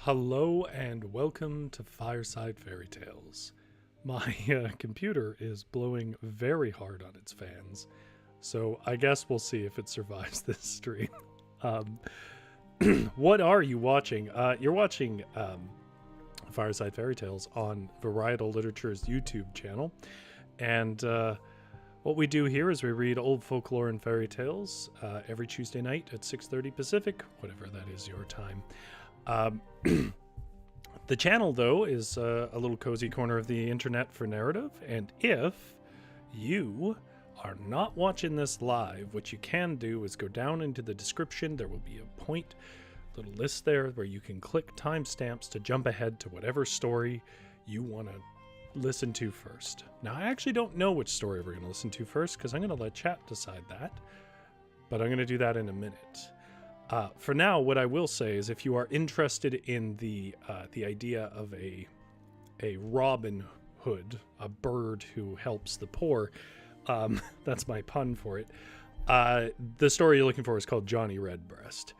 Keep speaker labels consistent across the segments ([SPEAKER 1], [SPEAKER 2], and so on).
[SPEAKER 1] Hello and welcome to Fireside Fairytales. My computer is blowing very hard on its fans, so I guess we'll see if it survives this stream. What are you watching? You're watching Fireside Fairytales on Varietal Literature's YouTube channel, and what we do here is we read old folklore and fairy tales every Tuesday night at 6:30 Pacific, whatever that is your time. The channel, though, is a little cozy corner of the internet for narrative, and if you are not watching this live, what you can do is go down into the description. There will be a little list there where you can click timestamps to jump ahead to whatever story you want to listen to first. Now, I actually don't know which story we're going to listen to first because I'm going to let chat decide that, but I'm going to do that in a minute. For now, what I will say is if you are interested in the idea of a Robin Hood, a bird who helps the poor, that's my pun for it, the story you're looking for is called Johnny Redbreast.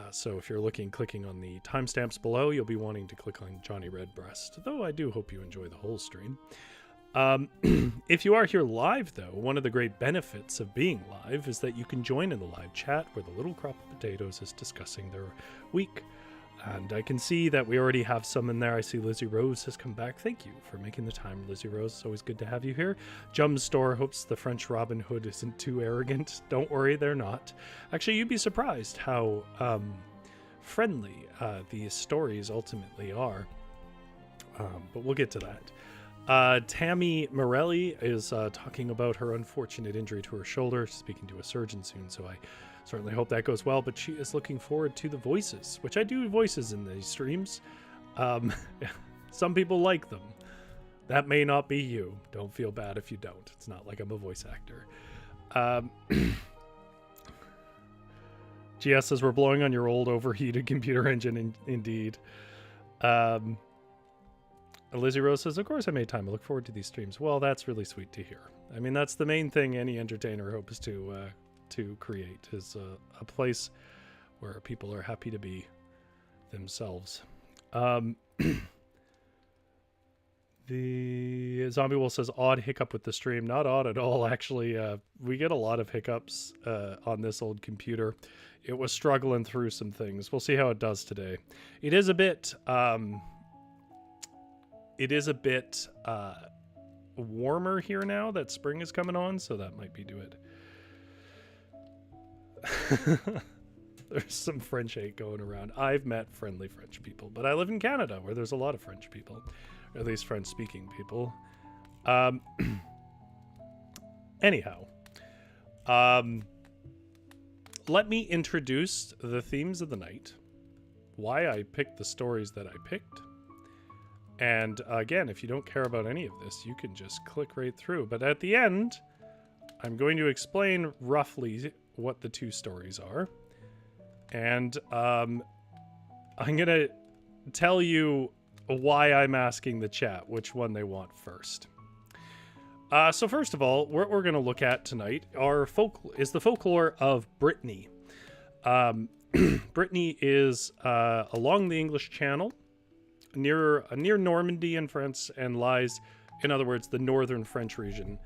[SPEAKER 1] So if you're clicking on the timestamps below, you'll be wanting to click on Johnny Redbreast, though I do hope you enjoy the whole stream. If you are here live, though, one of the great benefits of being live is that you can join in the live chat where the little crop of potatoes is discussing their week. And I can see that we already have some in there. I see Lizzie Rose has come back. Thank you for making the time, Lizzie Rose. It's always good to have you here. Jum's Store hopes the French Robin Hood isn't too arrogant. Don't worry, they're not. Actually, you'd be surprised how friendly these stories ultimately are. But we'll get to that. Tammy Morelli is talking about her unfortunate injury to her shoulder. She's speaking to a surgeon soon, so I certainly hope that goes well. But she is looking forward to the voices, which I do voices in these streams. Some people like them. That may not be you. Don't feel bad if you don't. It's not like I'm a voice actor. GS says we're blowing on your old overheated computer engine. Indeed. Lizzie Rose says, of course I made time. I look forward to these streams. Well, that's really sweet to hear. I mean, that's the main thing any entertainer hopes to create, is a place where people are happy to be themselves. The Zombie Wolf says, odd hiccup with the stream. Not odd at all, actually. We get a lot of hiccups on this old computer. It was struggling through some things. We'll see how it does today. It is a bit... warmer here now that spring is coming on, so that might be do it. There's some French hate going around. I've met friendly French people, but I live in Canada where there's a lot of French people, or at least French speaking people. Anyhow, let me introduce the themes of the night, why I picked the stories that I picked. And again, if you don't care about any of this, you can just click right through. But at the end, I'm going to explain roughly what the two stories are. And I'm going to tell you why I'm asking the chat which one they want first. So first of all, what we're going to look at tonight is the folklore of Brittany. Brittany is along the English Channel, near Normandy in France, and lies, in other words, the northern French region.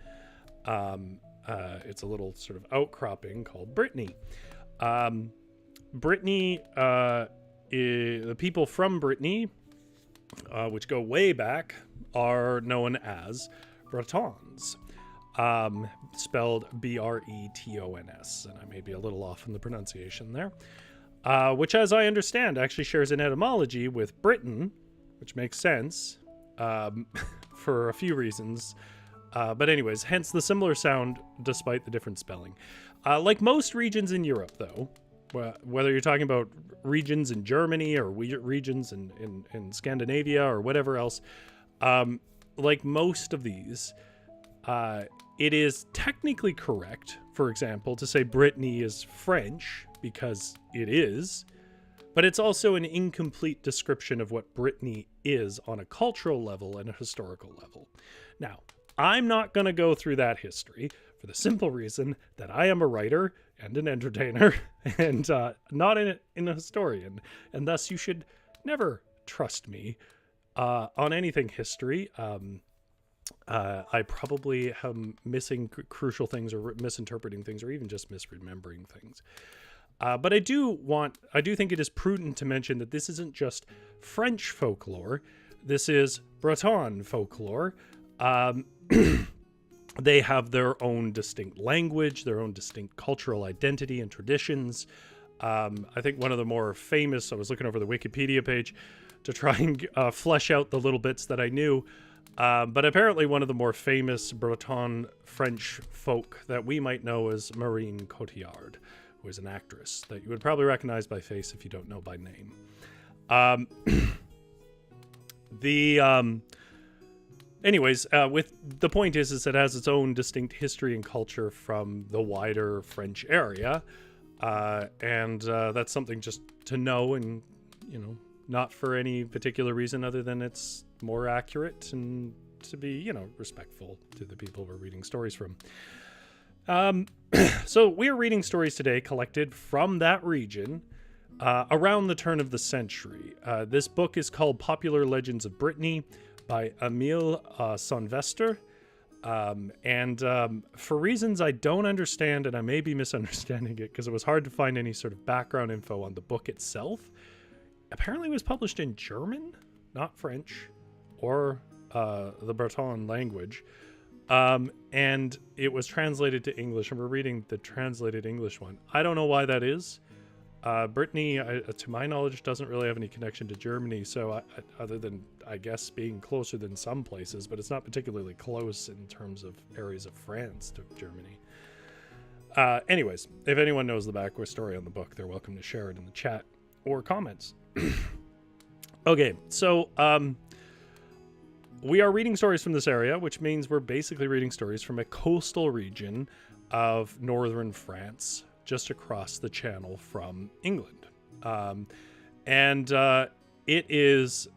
[SPEAKER 1] It's a little sort of outcropping called Brittany. Brittany, the people from Brittany, which go way back, are known as Bretons, spelled Bretons, and I may be a little off in the pronunciation there, which, as I understand, actually shares an etymology with Britain, which makes sense for a few reasons. But anyways, hence the similar sound despite the different spelling. Like most regions in Europe, though, whether you're talking about regions in Germany or regions in Scandinavia or whatever else, like most of these, it is technically correct, for example, to say Brittany is French, because it is, but it's also an incomplete description of what Brittany is on a cultural level and a historical level. Now, I'm not going to go through that history for the simple reason that I am a writer and an entertainer and not a historian, and thus you should never trust me, on anything history. I probably am missing crucial things or misinterpreting things or even just misremembering things. But I do think it is prudent to mention that this isn't just French folklore. This is Breton folklore. They have their own distinct language, their own distinct cultural identity and traditions. I think one of the more famous, I was looking over the Wikipedia page to try and flesh out the little bits that I knew. But apparently one of the more famous Breton French folk that we might know is Marine Cotillard, who is an actress that you would probably recognize by face if you don't know by name. With the point is it has its own distinct history and culture from the wider French area. And that's something just to know, and, not for any particular reason other than it's more accurate and to be, respectful to the people we're reading stories from. So we are reading stories today collected from that region around the turn of the century. This book is called Popular Legends of Brittany by Emile Sonvester. For reasons I don't understand, and I may be misunderstanding it because it was hard to find any sort of background info on the book itself, apparently it was published in German, not French, or the Breton language. And it was translated to English, and we're reading the translated English one. I don't know why that is. Brittany, to my knowledge, doesn't really have any connection to Germany, so other than, I guess, being closer than some places, but it's not particularly close in terms of areas of France to Germany. Anyways, if anyone knows the backstory story on the book, they're welcome to share it in the chat or comments. Okay, so we are reading stories from this area, which means we're basically reading stories from a coastal region of northern France, just across the channel from England. It is...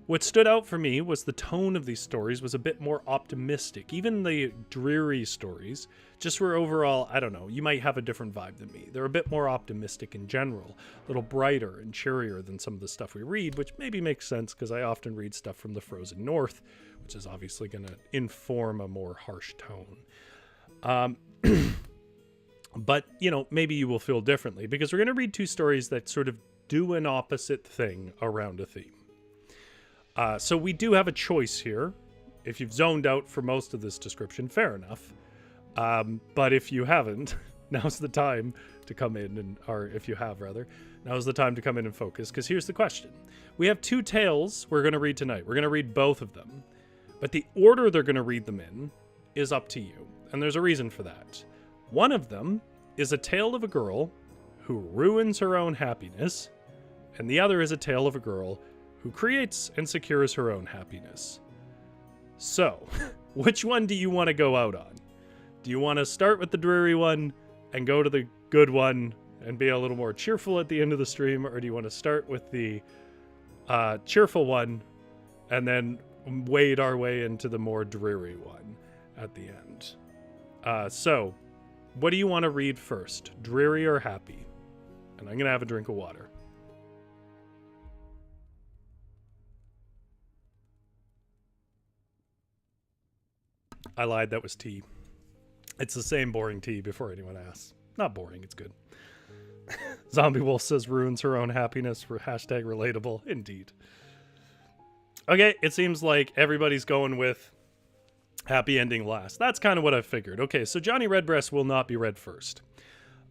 [SPEAKER 1] what stood out for me was the tone of these stories was a bit more optimistic. Even the dreary stories just were overall, I don't know, you might have a different vibe than me. They're a bit more optimistic in general, a little brighter and cheerier than some of the stuff we read, which maybe makes sense because I often read stuff from the frozen north, which is obviously going to inform a more harsh tone. But, maybe you will feel differently because we're going to read two stories that sort of do an opposite thing around a theme. So we do have a choice here. If you've zoned out for most of this description, fair enough. But if you haven't, now's the time to come in or if you have rather, now's the time to come in and focus, because here's the question. We have two tales we're going to read tonight. We're going to read both of them, but the order they're going to read them in is up to you. And there's a reason for that. One of them is a tale of a girl who ruins her own happiness, and the other is a tale of a girl who creates and secures her own happiness. So, which one do you want to go out on? Do you want to start with the dreary one and go to the good one and be a little more cheerful at the end of the stream, or do you want to start with the cheerful one and then wade our way into the more dreary one at the end? So, what do you want to read first, dreary or happy? And I'm going to have a drink of water. I lied, that was tea. It's the same boring tea before anyone asks. Not boring, it's good. Zombie Wolf says ruins her own happiness for hashtag relatable. Indeed. Okay, it seems like everybody's going with happy ending last. That's kind of what I figured. Okay, so Johnny Redbreast will not be read first.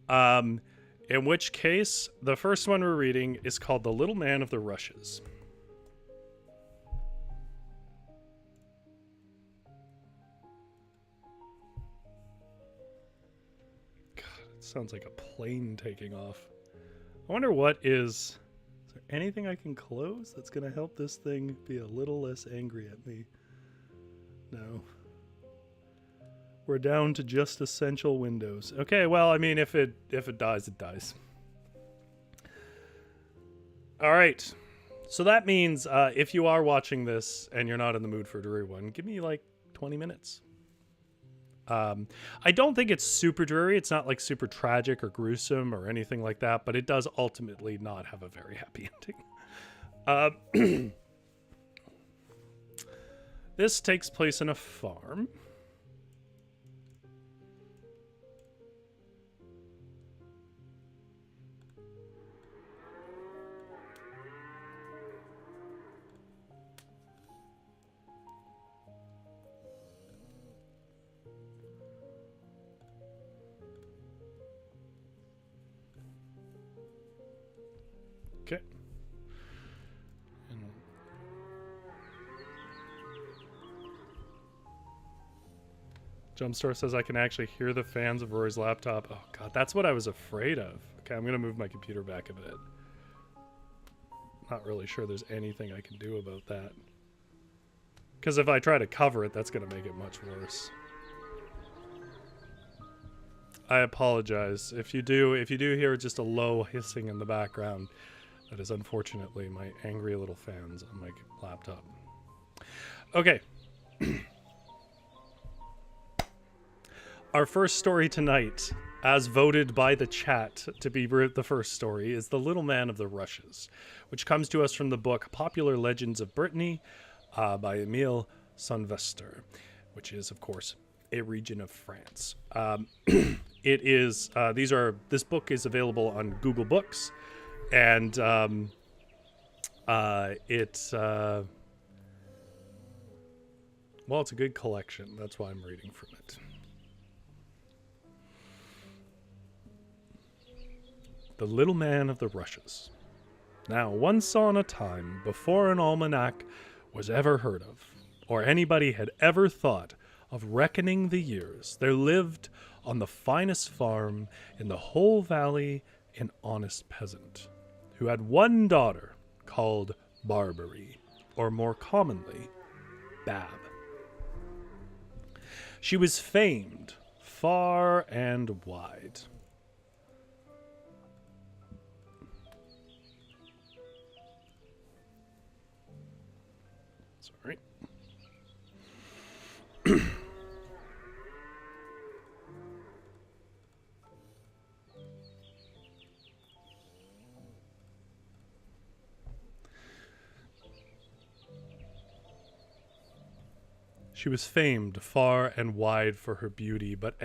[SPEAKER 1] In which case, the first one we're reading is called The Little Man of the Rushes. Sounds like a plane taking off. I wonder what is there anything I can close that's going to help this thing be a little less angry at me? No. We're down to just essential windows. Okay, well, I mean, if it dies, it dies. All right. So that means if you are watching this and you're not in the mood for a dreary one, give me like 20 minutes. I don't think it's super dreary. It's not like super tragic or gruesome or anything like that, but it does ultimately not have a very happy ending. This takes place in a farm. Okay. Jumpstore says I can actually hear the fans of Rory's laptop. Oh god, that's what I was afraid of. Okay, I'm gonna move my computer back a bit. Not really sure there's anything I can do about that. Because if I try to cover it, that's gonna make it much worse. I apologize. If you do hear just a low hissing in the background, that is unfortunately my angry little fans on my laptop. Okay. Our first story tonight, as voted by the chat to be the first story, is The Little Man of the Rushes, which comes to us from the book Popular Legends of Brittany by Emile Sylvestre, which is, of course, a region of France. It is, this book is available on Google Books, and it's a good collection. That's why I'm reading from it. The Little Man of the Rushes. Now, once on a time, before an almanac was ever heard of, or anybody had ever thought of reckoning the years, there lived on the finest farm in the whole valley an honest peasant, who had one daughter called Barbary, or more commonly, Bab. She was famed far and wide. Sorry. She was famed far and wide for her beauty, but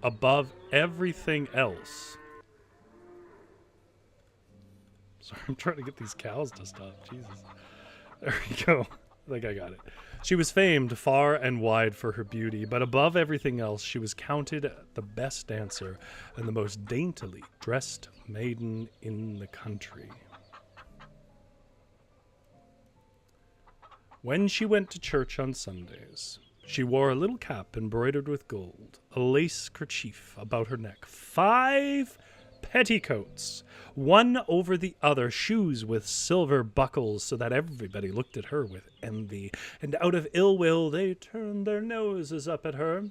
[SPEAKER 1] above everything else... Sorry, I'm trying to get these cows to stop. Jesus. There we go. I think I got it. She was famed far and wide for her beauty, but above everything else, she was counted the best dancer and the most daintily dressed maiden in the country. When she went to church on Sundays, she wore a little cap embroidered with gold, a lace kerchief about her neck, 5 petticoats, one over the other, shoes with silver buckles, so that everybody looked at her with envy, and out of ill will they turned their noses up at her.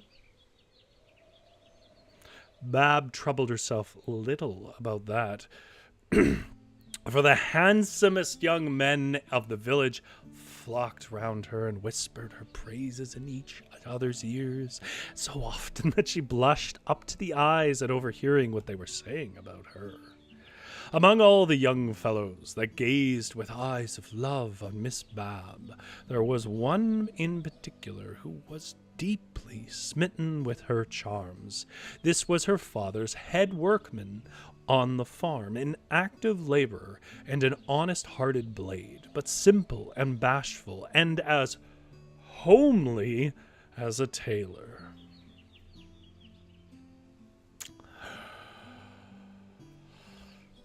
[SPEAKER 1] Bab troubled herself little about that, for the handsomest young men of the village flocked round her and whispered her praises in each other's ears so often that she blushed up to the eyes at overhearing what they were saying about her. Among all the young fellows that gazed with eyes of love on Miss Bab, there was one in particular who was deeply smitten with her charms. This was her father's head workman on the farm, an active laborer and an honest-hearted blade, but simple and bashful, and as homely as a tailor.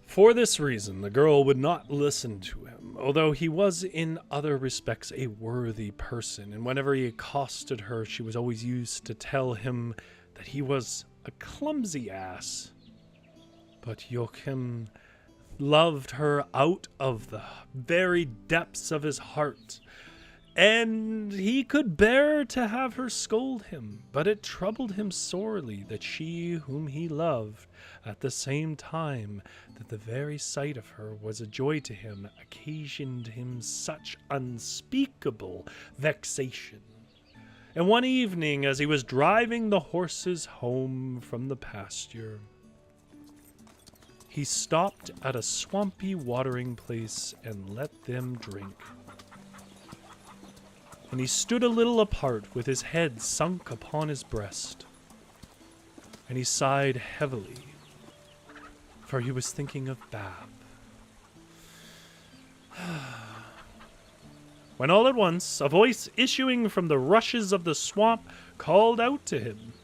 [SPEAKER 1] For this reason, the girl would not listen to him, although he was in other respects a worthy person, and whenever he accosted her, she was always used to tell him that he was a clumsy ass. But Joachim loved her out of the very depths of his heart, and he could bear to have her scold him, but it troubled him sorely that she whom he loved, at the same time that the very sight of her was a joy to him, occasioned him such unspeakable vexation. And one evening, as he was driving the horses home from the pasture, he stopped at a swampy watering place and let them drink. And he stood a little apart with his head sunk upon his breast. And he sighed heavily, for he was thinking of Bab. When all at once, a voice issuing from the rushes of the swamp called out to him.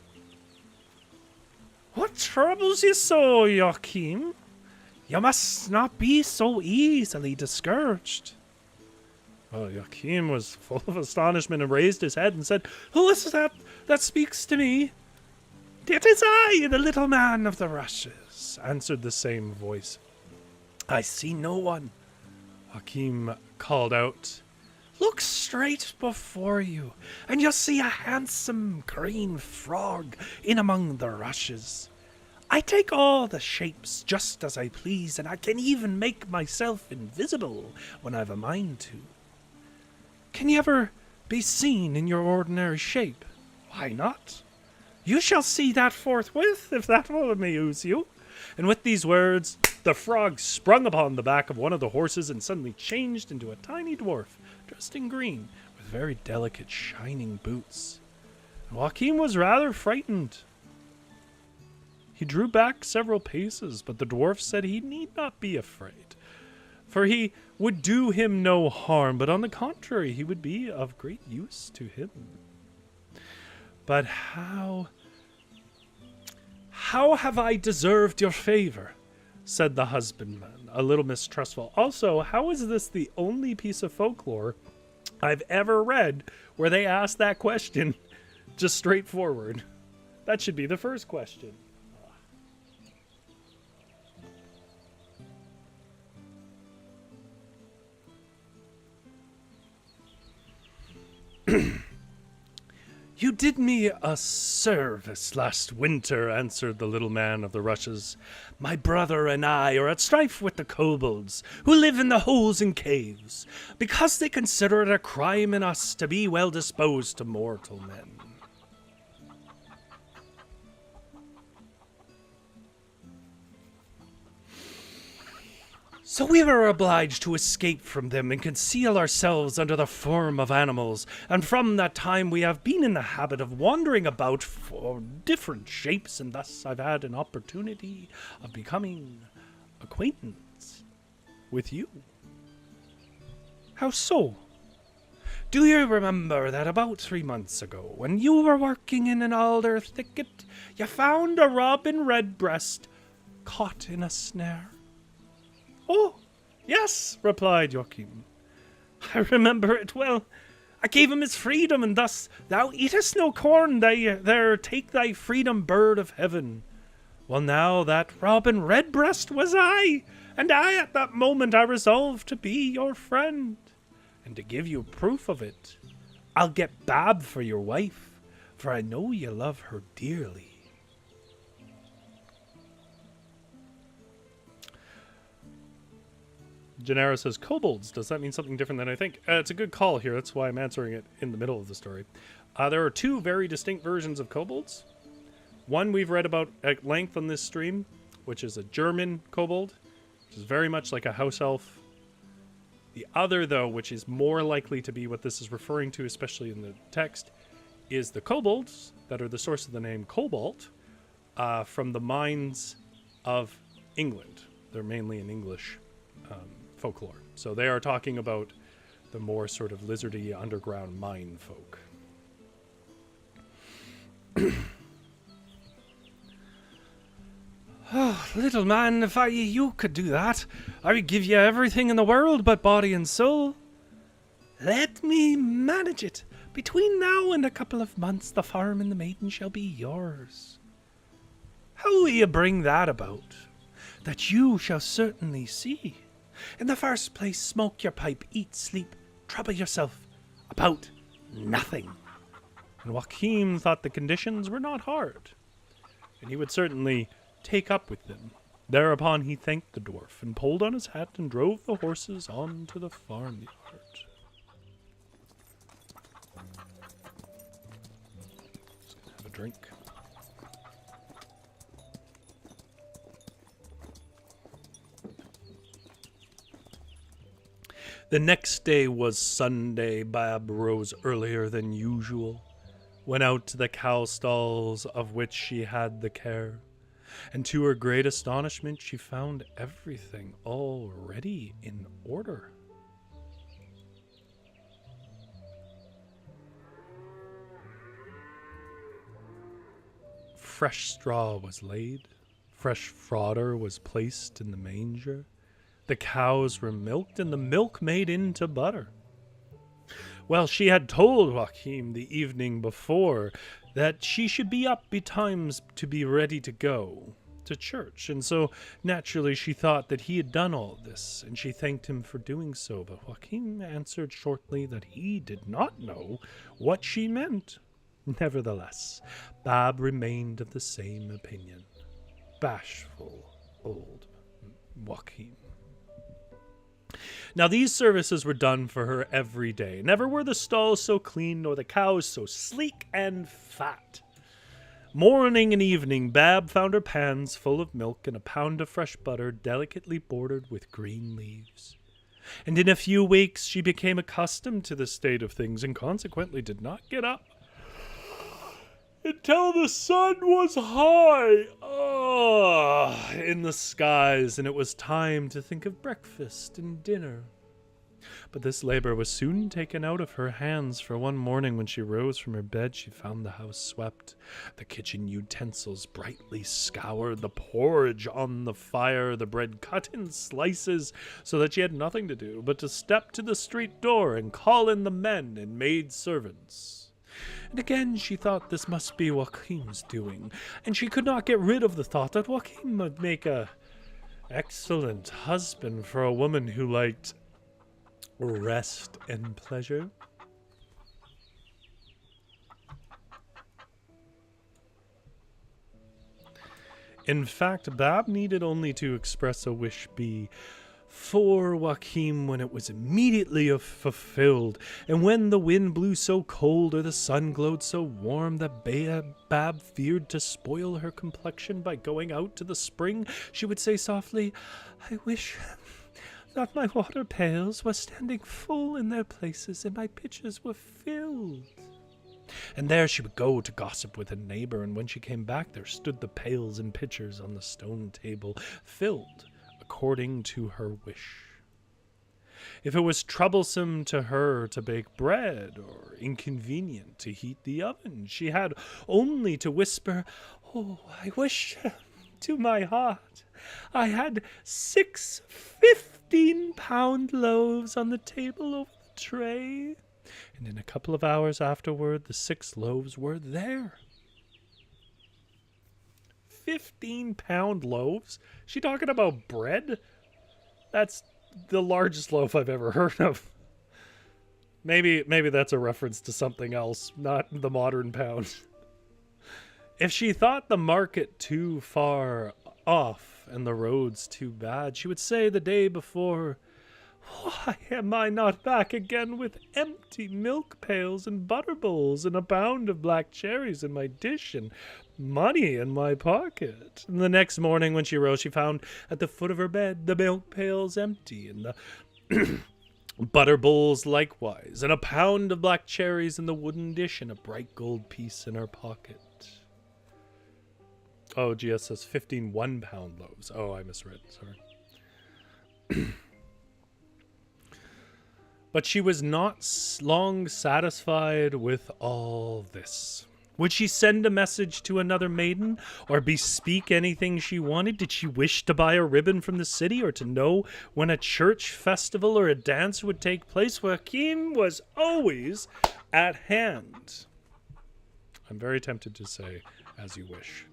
[SPEAKER 1] "What troubles you so, Joachim? You must not be so easily discouraged." Well, Joachim was full of astonishment and raised his head and said, "Who is that speaks to me?" "It is I, the little man of the rushes," answered the same voice. "I see no one," Joachim called out. "Look straight before you, and you'll see a handsome green frog in among the rushes. I take all the shapes just as I please, and I can even make myself invisible when I've a mind to. Can you ever be seen in your ordinary shape? Why not? You shall see that forthwith, if that will amuse you." And with these words, the frog sprung upon the back of one of the horses and suddenly changed into a tiny dwarf, dressed in green, with very delicate, shining boots. And Joachim was rather frightened. He drew back several paces, but the dwarf said he need not be afraid, for he would do him no harm, but on the contrary, he would be of great use to him. "But how have I deserved your favor?" said the husbandman, a little mistrustful. Also, how is this the only piece of folklore I've ever read where they ask that question just straightforward? That should be the first question. "You did me a service last winter," answered the little man of the rushes. "My brother and I are at strife with the kobolds, who live in the holes and caves, because they consider it a crime in us to be well disposed to mortal men. So we were obliged to escape from them and conceal ourselves under the form of animals, and from that time we have been in the habit of wandering about for different shapes, and thus I've had an opportunity of becoming acquaintance with you." "How so?" "Do you remember that about 3 months ago, when you were working in an alder thicket, you found a robin redbreast caught in a snare?" "Oh, yes," replied Joachim. "I remember it well. I gave him his freedom, and thus, 'Thou eatest no corn, there take thy freedom, bird of heaven.' Well, now that robin redbreast was I, and at that moment I resolved to be your friend. And to give you proof of it, I'll get Bab for your wife, for I know you love her dearly." Gennaro says, "Kobolds, does that mean something different than I think?" It's a good call here. That's why I'm answering it in the middle of the story. There are two very distinct versions of kobolds. One we've read about at length on this stream, which is a German kobold, which is very much like a house elf. The other, though, which is more likely to be what this is referring to, especially in the text, is the kobolds that are the source of the name Cobalt from the mines of England. They're mainly in English folklore. So they are talking about the more sort of lizardy underground mine folk. "Oh, little man, if you could do that, I would give you everything in the world but body and soul." "Let me manage it. Between now and a couple of months, the farm and the maiden shall be yours." "How will you bring that about?" "That you shall certainly see. In the first place, smoke your pipe, eat, sleep, trouble yourself about nothing." And Joachim thought the conditions were not hard, and he would certainly take up with them. Thereupon he thanked the dwarf, and pulled on his hat and drove the horses on to the farmyard. drink. The next day was Sunday. Bab rose earlier than usual, went out to the cow stalls of which she had the care, and to her great astonishment she found everything already in order. Fresh straw was laid, fresh fodder was placed in the manger, the cows were milked, and the milk made into butter. Well, she had told Joachim the evening before that she should be up betimes to be ready to go to church, and so naturally she thought that he had done all this, and she thanked him for doing so, but Joachim answered shortly that he did not know what she meant. Nevertheless, Bab remained of the same opinion. Bashful old Joachim. Now these services were done for her every day. Never were the stalls so clean, nor the cows so sleek and fat. Morning and evening, Bab found her pans full of milk and a pound of fresh butter delicately bordered with green leaves. And in a few weeks she became accustomed to this state of things, and consequently did not get up until the sun was high in the skies, and it was time to think of breakfast and dinner. But this labor was soon taken out of her hands, for one morning when she rose from her bed she found the house swept, the kitchen utensils brightly scoured, the porridge on the fire, the bread cut in slices, so that she had nothing to do but to step to the street door and call in the men and maid servants. And again she thought this must be Joachim's doing, and she could not get rid of the thought that Joachim would make a excellent husband for a woman who liked rest and pleasure. In fact, Bab needed only to express a wish be for Joachim when it was immediately fulfilled, and when the wind blew so cold or the sun glowed so warm that Bab feared to spoil her complexion by going out to the spring, she would say softly, "I wish that my water pails were standing full in their places and my pitchers were filled." And there she would go to gossip with a neighbor, and when she came back there stood the pails and pitchers on the stone table, filled according to her wish. If it was troublesome to her to bake bread, or inconvenient to heat the oven, she had only to whisper, "Oh, I wish to my heart I had 6 15-pound loaves on the table over the tray." And in a couple of hours afterward, the 6 loaves were there. 15-pound loaves? She talking about bread? That's the largest loaf I've ever heard of. Maybe that's a reference to something else, not the modern pound. If she thought the market too far off and the roads too bad, she would say the day before, "Why am I not back again with empty milk pails and butter bowls and a pound of black cherries in my dish and money in my pocket?" And the next morning when she rose, she found at the foot of her bed the milk pails empty and the butter bowls likewise, and a pound of black cherries in the wooden dish and a bright gold piece in her pocket. Oh, GS says 15 one-pound loaves. Oh, I misread. Sorry. But she was not long satisfied with all this. Would she send a message to another maiden, or bespeak anything she wanted? Did she wish to buy a ribbon from the city, or to know when a church festival or a dance would take place? Joachim was always at hand. I'm very tempted to say, "As you wish."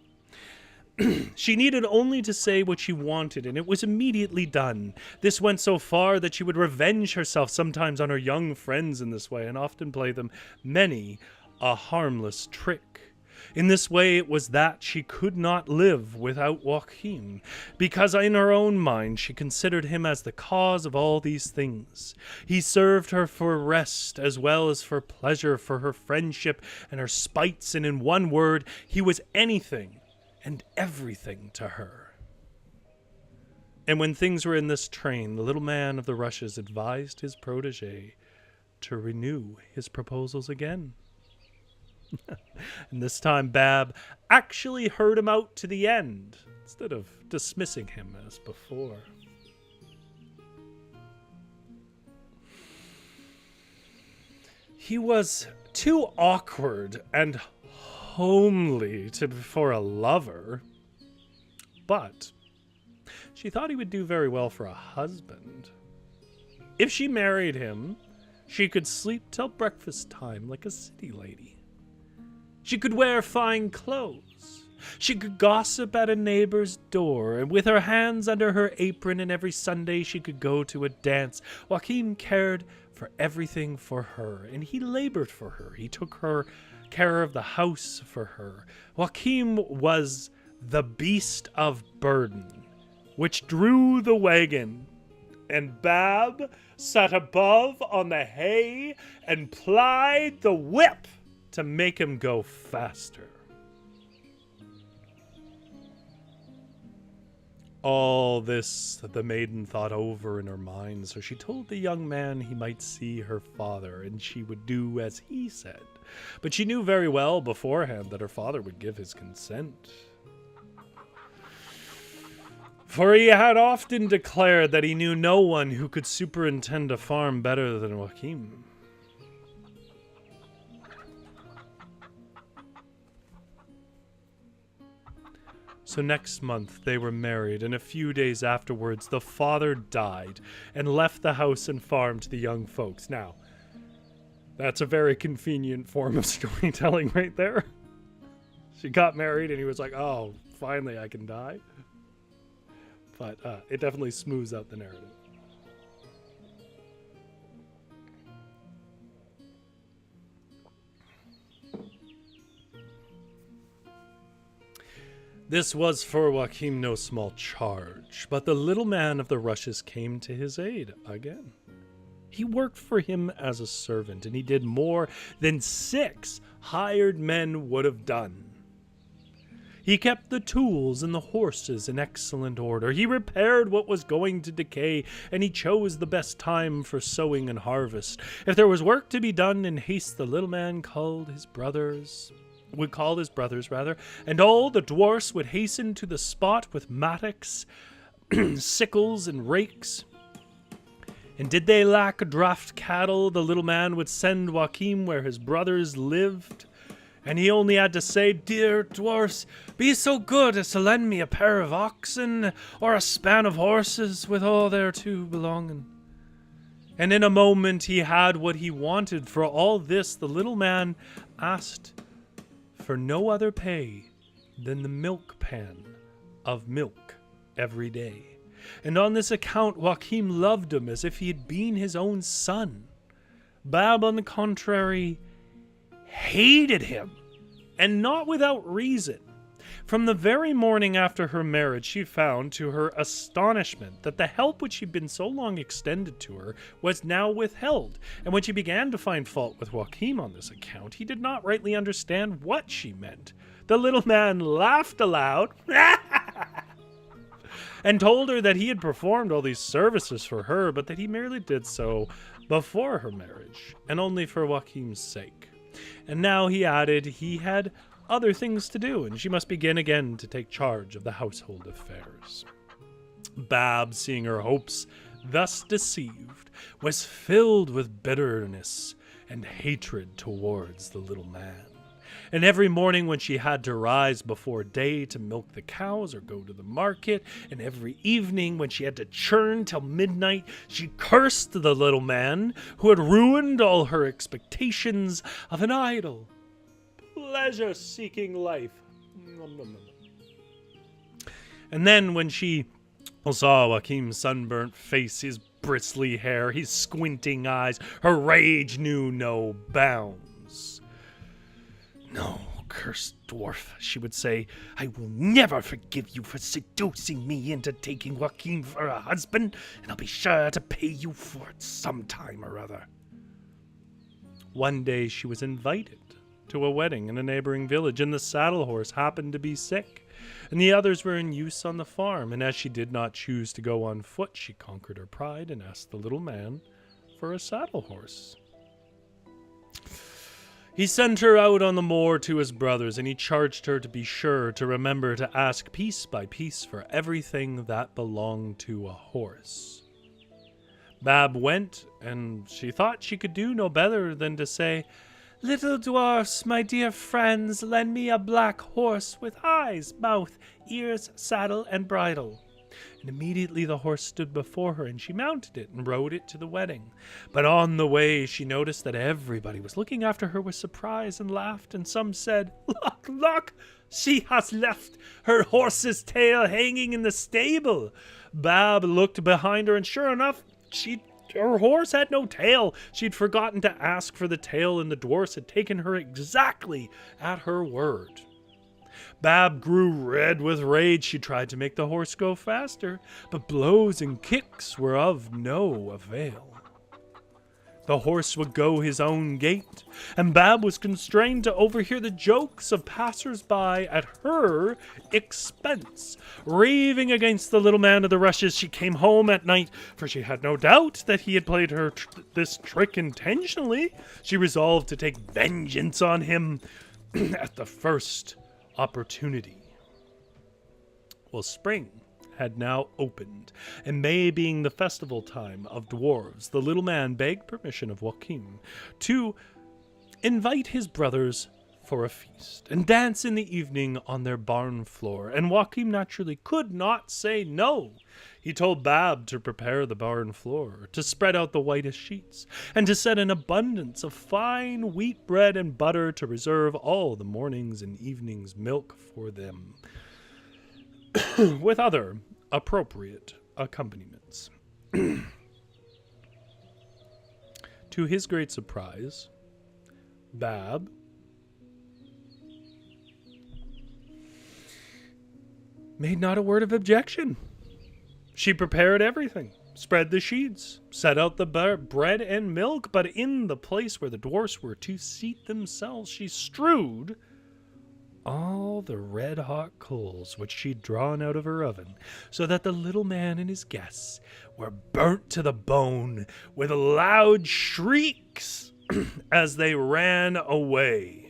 [SPEAKER 1] She needed only to say what she wanted, and it was immediately done. This went so far that she would revenge herself sometimes on her young friends in this way, and often play them many a harmless trick. In this way it was that she could not live without Joachim, because in her own mind she considered him as the cause of all these things. He served her for rest as well as for pleasure, for her friendship and her spites, and in one word, he was anything and everything to her. And when things were in this train, the little man of the rushes advised his protege to renew his proposals again. And this time Bab actually heard him out to the end, instead of dismissing him as before. He was too awkward and homely for a lover, but she thought he would do very well for a husband. If she married him, she could sleep till breakfast time like a city lady. She could wear fine clothes. She could gossip at a neighbor's door, and with her hands under her apron, and every Sunday she could go to a dance. Joachim cared for everything for her, and he labored for her. He took her care of the house for her. Joachim was the beast of burden, which drew the wagon, and Bab sat above on the hay and plied the whip to make him go faster. All this the maiden thought over in her mind, so she told the young man he might see her father, and she would do as he said. But she knew very well beforehand that her father would give his consent. For he had often declared that he knew no one who could superintend a farm better than Joachim. So next month they were married, and a few days afterwards the father died and left the house and farm to the young folks. Now, that's a very convenient form of storytelling right there. She got married and he was like, oh, finally I can die. But it definitely smooths out the narrative. This was for Joachim no small charge, but the little man of the rushes came to his aid again. He worked for him as a servant, and he did more than 6 hired men would have done. He kept the tools and the horses in excellent order. He repaired what was going to decay, and he chose the best time for sowing and harvest. If there was work to be done in haste, the little man would call his brothers, and all the dwarfs would hasten to the spot with mattocks, sickles, and rakes. And did they lack draft cattle, the little man would send Joachim where his brothers lived, and he only had to say, "Dear dwarfs, be so good as to lend me a pair of oxen or a span of horses with all thereto belonging." And in a moment he had what he wanted. For all this the little man asked for no other pay than the milk pan of milk every day. And on this account Joachim loved him as if he had been his own son. Bab, on the contrary, hated him, and not without reason. From the very morning after her marriage, she found, to her astonishment, that the help which had been so long extended to her was now withheld. And when she began to find fault with Joachim on this account, he did not rightly understand what she meant. The little man laughed aloud and told her that he had performed all these services for her, but that he merely did so before her marriage, and only for Joachim's sake. And now, he added, he had other things to do, and she must begin again to take charge of the household affairs. Bab, seeing her hopes thus deceived, was filled with bitterness and hatred towards the little man. And every morning when she had to rise before day to milk the cows or go to the market, and every evening when she had to churn till midnight, she cursed the little man who had ruined all her expectations of an idle, pleasure-seeking life. And then when she saw Joachim's sunburnt face, his bristly hair, his squinting eyes, her rage knew no bounds. "No cursed dwarf, she would say. I will never forgive you for seducing me into taking Joachim for a husband, and I'll be sure to pay you for it sometime or other. One day she was invited to a wedding in a neighboring village, and the saddle horse happened to be sick, and the others were in use on the farm, and as she did not choose to go on foot, she conquered her pride and asked the little man for a saddle horse. He sent her out on the moor to his brothers, and he charged her to be sure to remember to ask piece by piece for everything that belonged to a horse. Bab went, and she thought she could do no better than to say, "Little dwarfs, my dear friends, lend me a black horse with eyes, mouth, ears, saddle, and bridle." And immediately the horse stood before her, and she mounted it and rode it to the wedding. But on the way she noticed that everybody was looking after her with surprise and laughed, and some said, "Look, look, she has left her horse's tail hanging in the stable." Bab looked behind her, and sure enough, her horse had no tail. She'd forgotten to ask for the tail, and the dwarfs had taken her exactly at her word. Bab grew red with rage. She tried to make the horse go faster, but blows and kicks were of no avail. The horse would go his own gait, and Bab was constrained to overhear the jokes of passers-by at her expense. Raving against the little man of the rushes, she came home at night, for she had no doubt that he had played her this trick intentionally. She resolved to take vengeance on him at the first opportunity. Well, spring had now opened, and May being the festival time of dwarves, the little man begged permission of Joachim to invite his brothers for a feast and dance in the evening on their barn floor, and Joachim naturally could not say no. He told Bab to prepare the barn floor, to spread out the whitest sheets, and to set an abundance of fine wheat bread and butter to reserve all the mornings and evenings' milk for them, with other appropriate accompaniments. To his great surprise, Bab made not a word of objection. She prepared everything, spread the sheets, set out the bread and milk, but in the place where the dwarfs were to seat themselves, she strewed all the red-hot coals which she'd drawn out of her oven, so that the little man and his guests were burnt to the bone with loud shrieks as they ran away.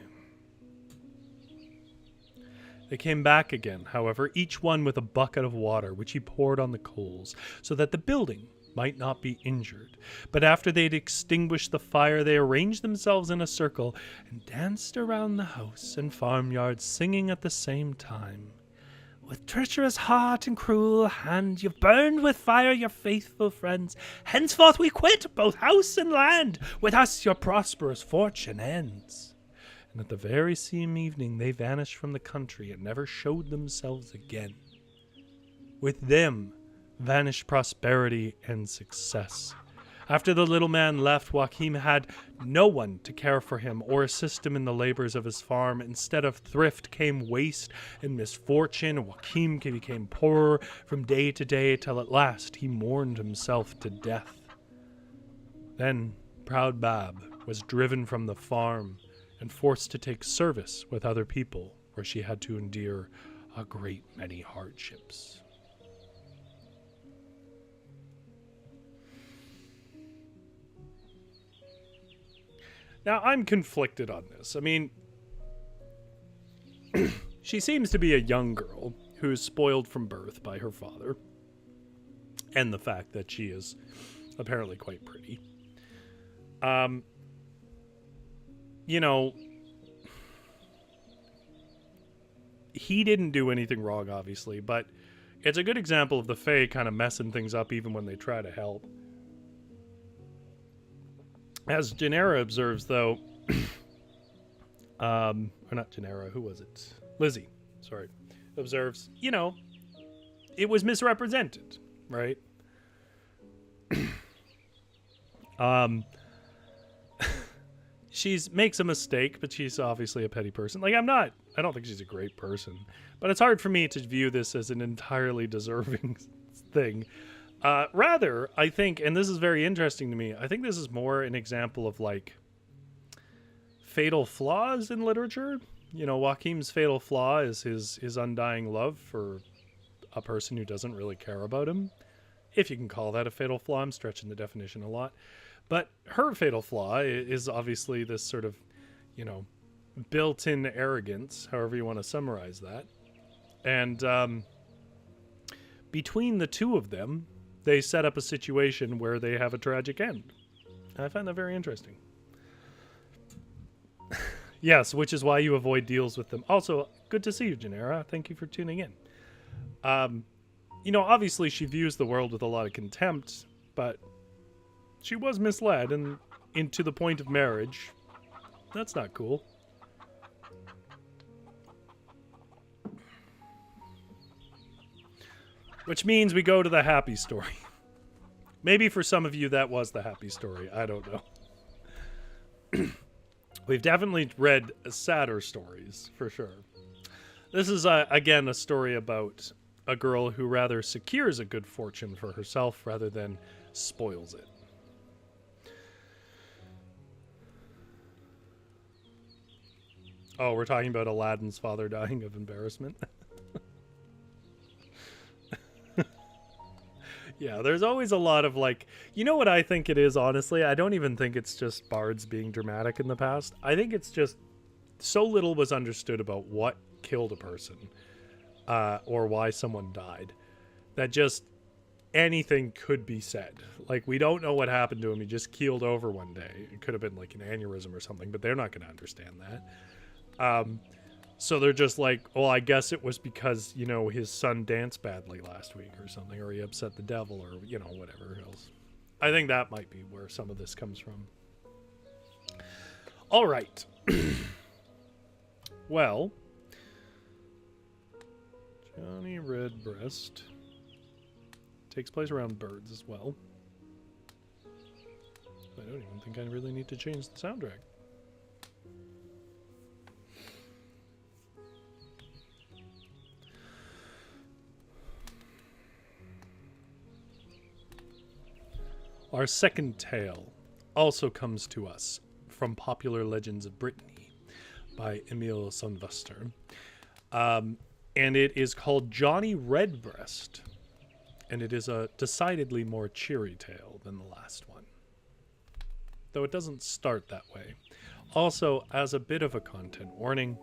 [SPEAKER 1] They came back again, however, each one with a bucket of water, which he poured on the coals, so that the building might not be injured. But after they'd extinguished the fire, they arranged themselves in a circle and danced around the house and farmyard, singing at the same time, "With treacherous heart and cruel hand, you've burned with fire your faithful friends. Henceforth we quit both house and land. With us your prosperous fortune ends." And at the very same evening they vanished from the country and never showed themselves again. With them vanished prosperity and success. After the little man left, Joachim had no one to care for him or assist him in the labors of his farm. Instead of thrift came waste and misfortune, and Joachim became poorer from day to day, till at last he mourned himself to death. Then proud Bab was driven from the farm and forced to take service with other people, where she had to endure a great many hardships. Now, I'm conflicted on this. I mean, she seems to be a young girl who is spoiled from birth by her father, and the fact that she is apparently quite pretty. You know, he didn't do anything wrong, obviously, but it's a good example of the Fae kind of messing things up even when they try to help. As Janera observes, though, or not Janera, who was it? Lizzie, sorry, observes, you know, it was misrepresented, right? she's makes a mistake, but she's obviously a petty person. Like, I don't think she's a great person, but it's hard for me to view this as an entirely deserving thing. Rather, I think, and this is very interesting to me, I think this is more an example of like fatal flaws in literature. You know, Joachim's fatal flaw is his undying love for a person who doesn't really care about him. If you can call that a fatal flaw, I'm stretching the definition a lot. But her fatal flaw is obviously this sort of, you know, built-in arrogance, however you want to summarize that. And between the two of them, they set up a situation where they have a tragic end. I find that very interesting. Yes, which is why you avoid deals with them. Also, good to see you, Janera. Thank you for tuning in. You know, obviously she views the world with a lot of contempt, but she was misled and into the point of marriage. That's not cool. Which means we go to the happy story. Maybe for some of you that was the happy story. I don't know. We've definitely read sadder stories, for sure. This is, again, a story about a girl who rather secures a good fortune for herself rather than spoils it. Oh, we're talking about Aladdin's father dying of embarrassment? Yeah, there's always a lot of like, you know what I think it is, honestly? I don't even think it's just bards being dramatic in the past. I think it's just so little was understood about what killed a person or why someone died that just anything could be said. Like, we don't know what happened to him. He just keeled over one day. It could have been like an aneurysm or something, but they're not going to understand that. So they're just like, well, I guess it was because, you know, his son danced badly last week or something, or he upset the devil or, you know, whatever else. I think that might be where some of this comes from. All right. Well, Johnny Redbreast takes place around birds as well. I don't even think I really need to change the soundtrack. Our second tale also comes to us from Popular Legends of Brittany by Emil Sundvuster. And it is called Johnny Redbreast. And it is a decidedly more cheery tale than the last one. Though it doesn't start that way. Also, as a bit of a content warning,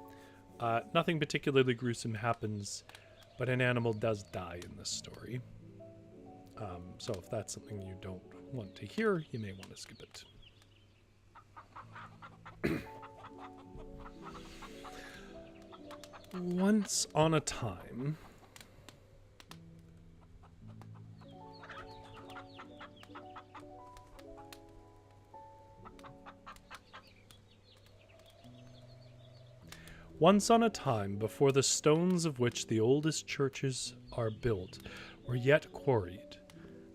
[SPEAKER 1] nothing particularly gruesome happens, but an animal does die in this story. So if that's something you don't want to hear, you may want to skip it. Once on a time, before the stones of which the oldest churches are built were yet quarried,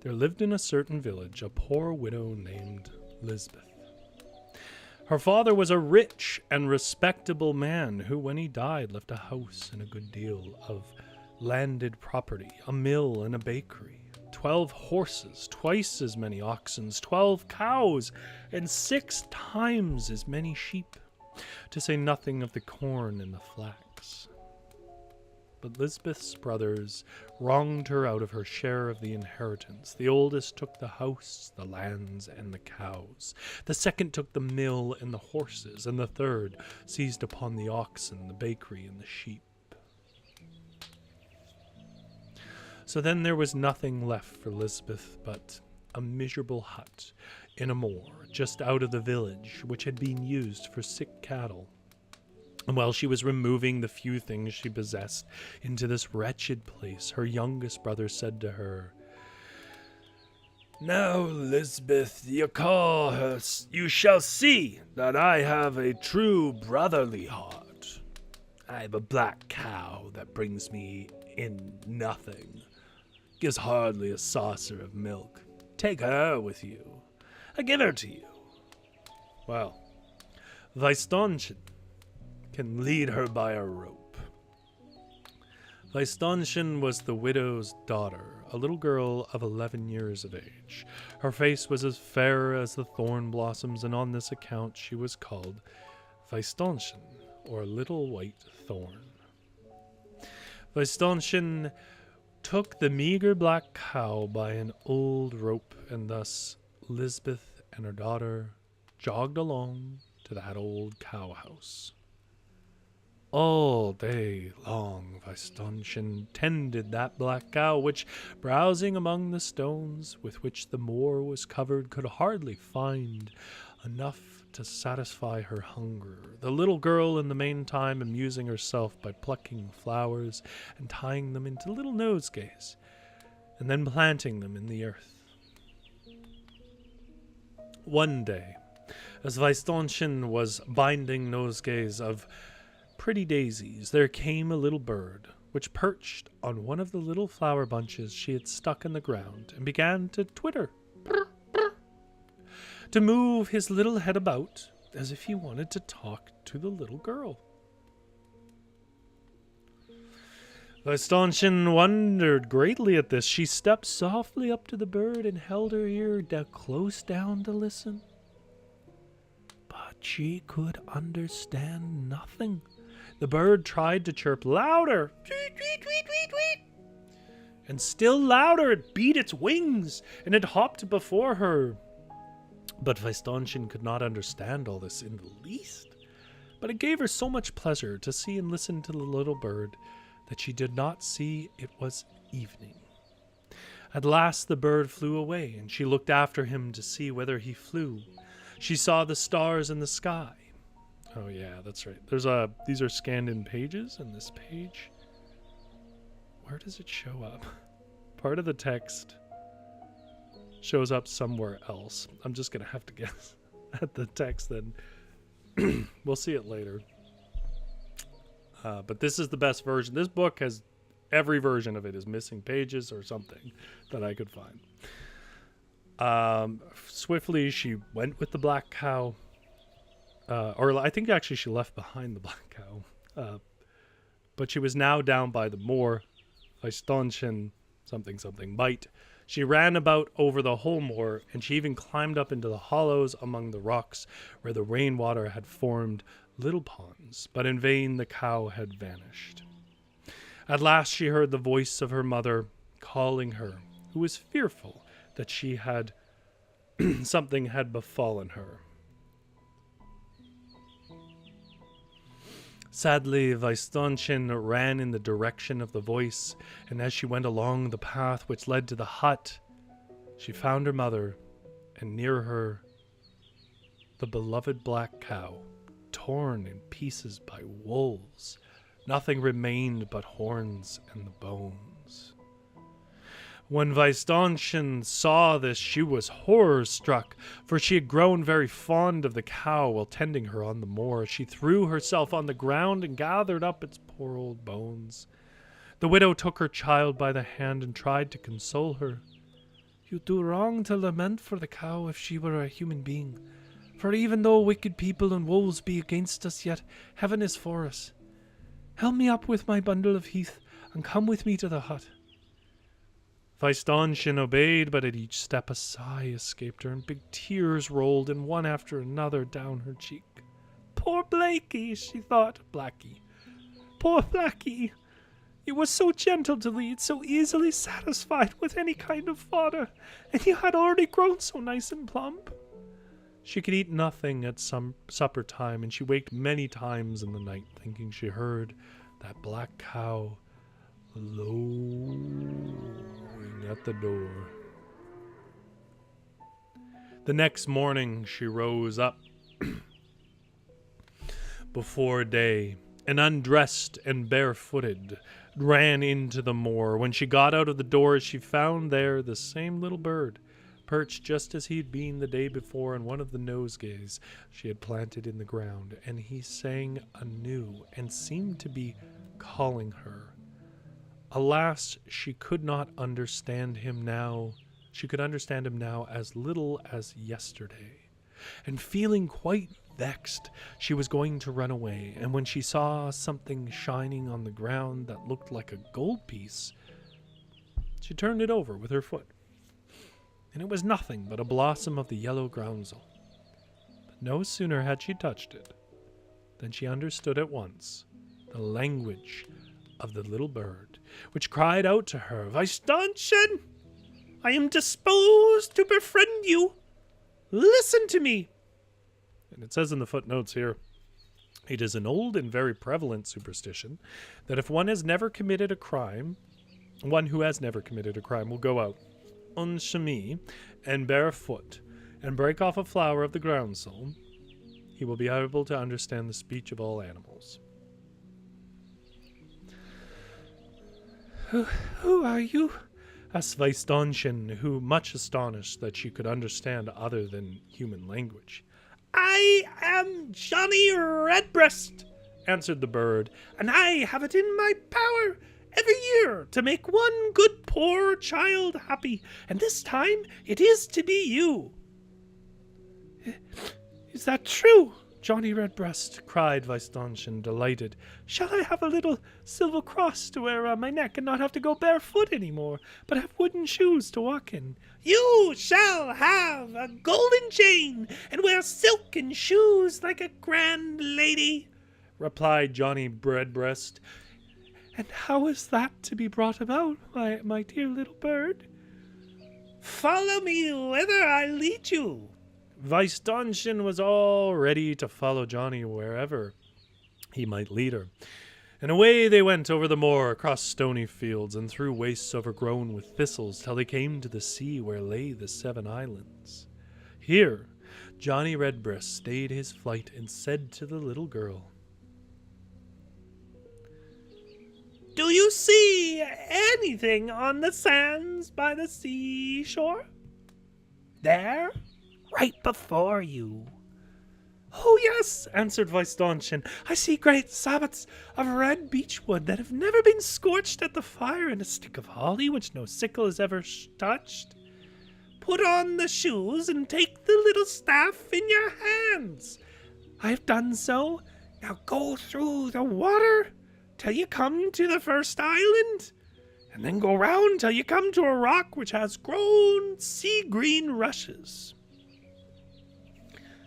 [SPEAKER 1] there lived in a certain village a poor widow named Lisbeth. Her father was a rich and respectable man who, when he died, left a house and a good deal of landed property, a mill and a bakery, 12 horses, twice as many oxen, 12 cows, and 6 times as many sheep, to say nothing of the corn and the flax. But Lisbeth's brothers wronged her out of her share of the inheritance. The oldest took the house, the lands, and the cows. The second took the mill and the horses, and the third seized upon the oxen, the bakery, and the sheep. So then there was nothing left for Lisbeth but a miserable hut in a moor just out of the village, which had been used for sick cattle. And while she was removing the few things she possessed into this wretched place, her youngest brother said to her, "Now, Lisbeth, you shall see that I have a true brotherly heart. I have a black cow that brings me in nothing, gives hardly a saucer of milk. Take her with you. I give her to you." Well, Weistonchen can lead her by a rope. Weistonchen was the widow's daughter, a little girl of 11 years of age. Her face was as fair as the thorn blossoms, and on this account she was called Weistonchen, or Little White Thorn. Weistonchen took the meager black cow by an old rope, and thus Lisbeth and her daughter jogged along to that old cow house. All day long Weistonchen tended that black cow, which, browsing among the stones with which the moor was covered, could hardly find enough to satisfy her hunger, the little girl in the meantime amusing herself by plucking flowers and tying them into little nosegays, and then planting them in the earth. One day, as Weistonchen was binding nosegays of pretty daisies, there came a little bird, which perched on one of the little flower bunches she had stuck in the ground, and began to twitter, to move his little head about, as if he wanted to talk to the little girl. Weistonchen wondered greatly at this. She stepped softly up to the bird and held her ear close down to listen. But she could understand nothing. The bird tried to chirp louder, tweet, tweet, tweet, tweet, tweet. And still louder it beat its wings, and it hopped before her. But Weistonchen could not understand all this in the least. But it gave her so much pleasure to see and listen to the little bird that she did not see it was evening. At last the bird flew away, and she looked after him to see whither he flew. She saw the stars in the sky. Oh yeah, that's right. These are scanned in pages, and this page, where does it show up? Part of the text shows up somewhere else. I'm just gonna have to guess at the text then. We'll see it later. But this is the best version. This book has every version of it is missing pages or something that I could find. Swiftly she went with the black cow. Or I think actually she left behind the black cow. But she was now down by the moor. Weistonchen something might. She ran about over the whole moor, and she even climbed up into the hollows among the rocks where the rainwater had formed little ponds, but in vain the cow had vanished. At last she heard the voice of her mother calling her, who was fearful that she had something had befallen her. Sadly, Weistonchen ran in the direction of the voice, and as she went along the path which led to the hut, she found her mother, and near her, the beloved black cow, torn in pieces by wolves. Nothing remained but horns and the bones. When Weistonchen saw this, she was horror-struck, for she had grown very fond of the cow while tending her on the moor. She threw herself on the ground and gathered up its poor old bones. The widow took her child by the hand and tried to console her. "You do wrong to lament for the cow if she were a human being. For even though wicked people and wolves be against us, yet heaven is for us. Help me up with my bundle of heath, and come with me to the hut." Weistonchen obeyed, but at each step a sigh escaped her, and big tears rolled in one after another down her cheek. "Poor Blakey," she thought. Blackie. "Poor Blackie. You were so gentle to lead, so easily satisfied with any kind of fodder, and you had already grown so nice and plump." She could eat nothing at supper time, and she waked many times in the night, thinking she heard that black cow lowing at the door. The next morning she rose up before day, and undressed and barefooted ran into the moor. When she got out of the door, she found there the same little bird, perched just as he'd been the day before in one of the nosegays she had planted in the ground, and he sang anew and seemed to be calling her. Alas, she could not understand him now. She could understand him now as little as yesterday. and feeling quite vexed, she was going to run away, and when she saw something shining on the ground that looked like a gold piece, she turned it over with her foot, and it was nothing but a blossom of the yellow groundsel. But no sooner had she touched it than she understood at once the language of the little bird, which cried out to her, "Weissternchen, I am disposed to befriend you. Listen to me." And it says in the footnotes here, it is an old and very prevalent superstition that if one who has never committed a crime will go out en chemise and barefoot and break off a flower of the groundsel, he will be able to understand the speech of all animals. Who are you?" asked Weissternchen, who much astonished that she could understand other than human language. "I am Johnny Redbreast," answered the bird, "and I have it in my power every year to make one good poor child happy, and this time it is to be you." "Is that true, Johnny Redbreast?" cried Weissternchen, delighted. "Shall I have a little silver cross to wear on my neck and not have to go barefoot any more, but have wooden shoes to walk in?" "You shall have a golden chain and wear silken shoes like a grand lady," replied Johnny Redbreast. "And how is that to be brought about, my dear little bird?" "Follow me whither I lead you." Weissternchen was all ready to follow Johnny wherever he might lead her. And away they went over the moor, across stony fields, and through wastes overgrown with thistles, till they came to the sea where lay the 7 islands. Here Johnny Redbreast stayed his flight and said to the little girl, "Do you see anything on the sands by the seashore? There, right before you." "Oh, yes," answered Weissternchen. "I see great sabots of red beechwood that have never been scorched at the fire, and a stick of holly which no sickle has ever touched. Put on the shoes and take the little staff in your hands." "I have done so." "Now go through the water till you come to the first island, and then go round till you come to a rock which has grown sea-green rushes."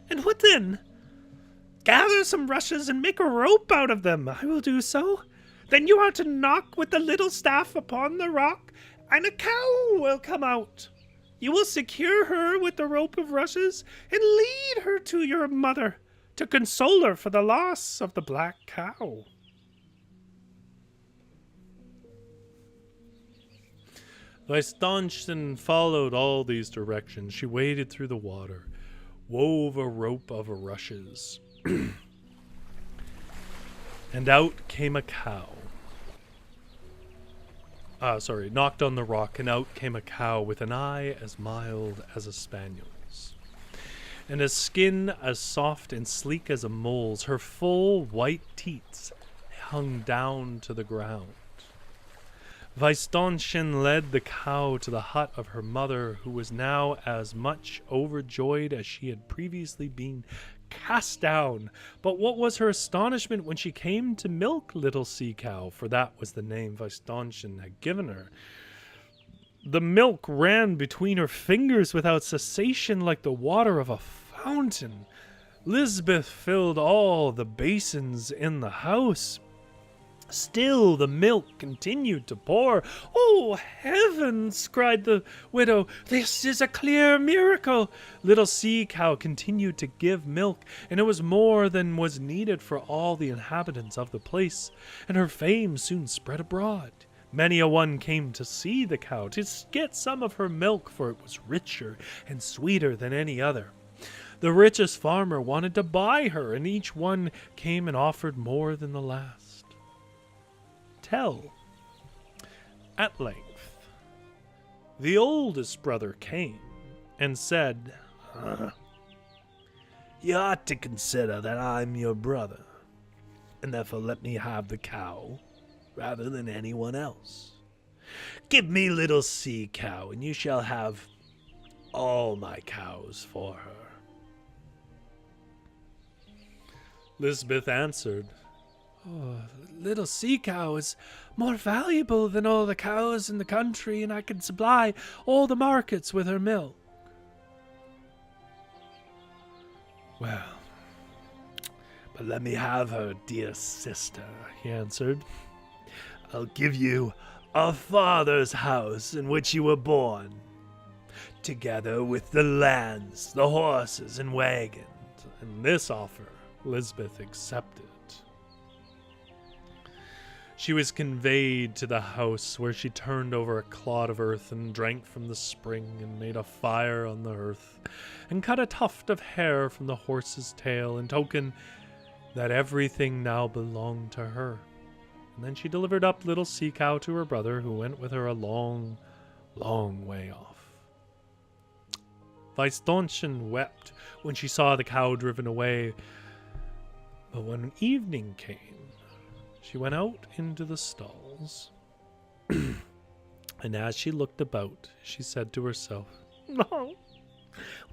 [SPEAKER 1] "And what then?" "Gather some rushes and make a rope out of them." "I will do so." "Then you are to knock with the little staff upon the rock, and a cow will come out. You will secure her with the rope of rushes and lead her to your mother to console her for the loss of the black cow." Weissternchen followed all these directions. She waded through the water, wove a rope of rushes, and out came a cow. Knocked on the rock, and out came a cow with an eye as mild as a spaniel's, and a skin as soft and sleek as a mole's. Her full white teats hung down to the ground. Weissternchen led the cow to the hut of her mother, who was now as much overjoyed as she had previously been cast down. But what was her astonishment when she came to milk little Sea Cow, for that was the name Weissternchen had given her. The milk ran between her fingers without cessation like the water of a fountain. Lisbeth filled all the basins in the house. Still the milk continued to pour. "Oh, heavens!" cried the widow. "This is a clear miracle." Little Sea Cow continued to give milk, and it was more than was needed for all the inhabitants of the place, and her fame soon spread abroad. Many a one came to see the cow, to get some of her milk, for it was richer and sweeter than any other. The richest farmer wanted to buy her, and each one came and offered more than the last. At length, the oldest brother came and said, "You ought to consider that I'm your brother, and therefore let me have the cow rather than anyone else. Give me little Sea Cow, and you shall have all my cows for her." Lisbeth answered, "Oh, little sea cow is more valuable than all the cows in the country, and I can supply all the markets with her milk." "Well, but let me have her, dear sister," he answered. "I'll give you a father's house in which you were born, together with the lands, the horses, and wagons." And this offer Lisbeth accepted. She was conveyed to the house, where she turned over a clod of earth and drank from the spring and made a fire on the hearth and cut a tuft of hair from the horse's tail in token that everything now belonged to her. And then she delivered up little Sea Cow to her brother, who went with her a long, long way off. Weisdonchen wept when she saw the cow driven away, but when evening came, she went out into the stalls, and as she looked about, she said to herself, "Oh,